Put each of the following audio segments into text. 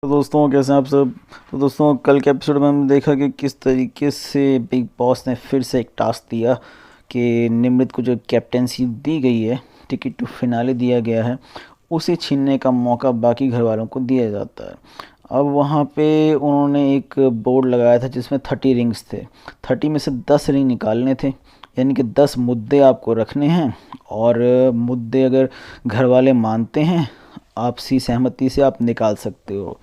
तो दोस्तों कैसे हैं आप सब। तो दोस्तों कल के एपिसोड में हमने देखा कि किस तरीके से बिग बॉस ने फिर से एक टास्क दिया कि निमृत को जो कैप्टेंसी दी गई है, टिकट टू फिनाले दिया गया है, उसे छीनने का मौका बाकी घर वालों को दिया जाता है। अब वहाँ पे उन्होंने एक बोर्ड लगाया था जिसमें 30 रिंग्स थे। 30 में से 10 रिंग निकालने थे, यानी कि 10 मुद्दे आपको रखने हैं। और मुद्दे अगर घर वाले मानते हैं, आपसी सहमति से आप निकाल सकते हो।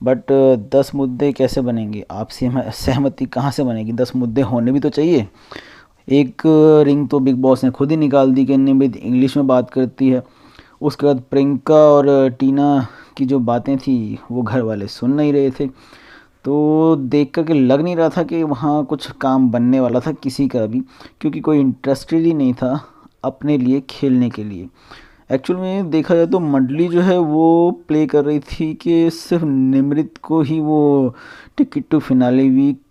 बट 10 मुद्दे कैसे बनेंगे, आपसी सहमति कहाँ से बनेगी? 10 मुद्दे होने भी तो चाहिए। एक रिंग तो बिग बॉस ने खुद ही निकाल दी कि निमृत इंग्लिश में बात करती है। उसके बाद प्रियंका और टीना की जो बातें थी वो घर वाले सुन नहीं रहे थे। तो देख कर के लग नहीं रहा था कि वहाँ कुछ काम बनने वाला था किसी का भी, क्योंकि कोई इंटरेस्टेड ही नहीं था अपने लिए खेलने के लिए। एक्चुअल में देखा जाए तो मंडली जो है वो प्ले कर रही थी कि सिर्फ निमृत को ही वो टिकट टू फिनाले वीक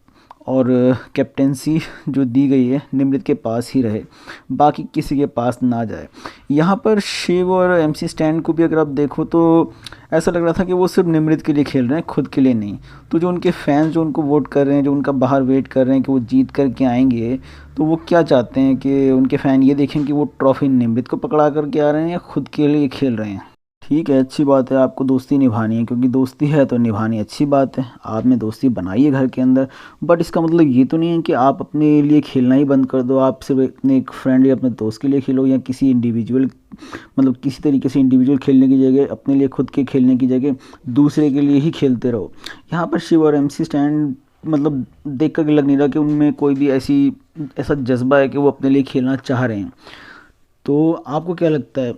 और कैप्टेंसी जो दी गई है निमृत के पास ही रहे, बाकी किसी के पास ना जाए। यहाँ पर शिव और एमसी स्टैंड को भी अगर आप देखो तो ऐसा लग रहा था कि वो सिर्फ निमृत के लिए खेल रहे हैं, खुद के लिए नहीं। तो जो उनके फैंस जो उनको वोट कर रहे हैं, जो उनका बाहर वेट कर रहे हैं कि वो जीत कर के आएंगे, तो वो क्या चाहते हैं कि उनके फ़ैन ये देखें कि वो ट्रॉफ़ी निमृत को पकड़ा करके आ रहे हैं या खुद के लिए खेल रहे हैं। ठीक है, अच्छी बात है, आपको दोस्ती निभानी है, क्योंकि दोस्ती है तो निभानी अच्छी बात है। आपने दोस्ती बनाई है घर के अंदर, बट इसका मतलब ये तो नहीं है कि आप अपने लिए खेलना ही बंद कर दो। आप सिर्फ अपने एक फ्रेंड या अपने दोस्त के लिए खेलो, या किसी इंडिविजुअल मतलब किसी तरीके से इंडिविजुअल खेलने की जगह, अपने लिए खुद के खेलने की जगह दूसरे के लिए ही खेलते रहो। यहाँ पर शिव और एमसी स्टैंड मतलब देख कर लग नहीं रहा कि उनमें कोई भी ऐसा जज्बा है कि वो अपने लिए खेलना चाह रहे हैं। तो आपको क्या लगता है,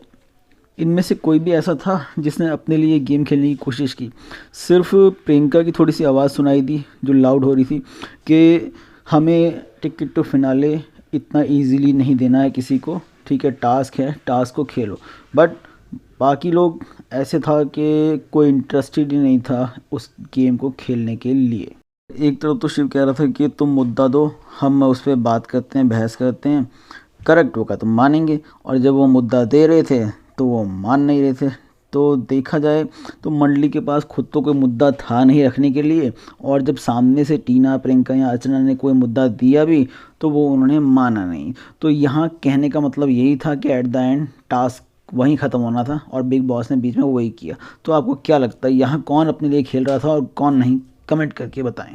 इनमें से कोई भी ऐसा था जिसने अपने लिए गेम खेलने की कोशिश की? सिर्फ प्रियंका की थोड़ी सी आवाज़ सुनाई दी जो लाउड हो रही थी कि हमें टिकट टू फिनाले इतना इजीली नहीं देना है किसी को, ठीक है, टास्क है, टास्क को खेलो। बट बाकी लोग ऐसे था कि कोई इंटरेस्टेड ही नहीं था उस गेम को खेलने के लिए। एक तरफ तो शिव कह रहा था कि तुम मुद्दा दो, हम उस पर बात करते हैं, बहस करते हैं, करेक्ट होगा तो मानेंगे। और जब वो मुद्दा दे रहे थे तो वो मान नहीं रहे थे। तो देखा जाए तो मंडली के पास खुद तो कोई मुद्दा था नहीं रखने के लिए, और जब सामने से टीना, प्रियंका या अर्चना ने कोई मुद्दा दिया भी तो वो उन्होंने माना नहीं। तो यहाँ कहने का मतलब यही था कि एट द एंड टास्क वहीं ख़त्म होना था और बिग बॉस ने बीच में वही किया। तो आपको क्या लगता है यहाँ कौन अपने लिए खेल रहा था और कौन नहीं? कमेंट करके बताएं।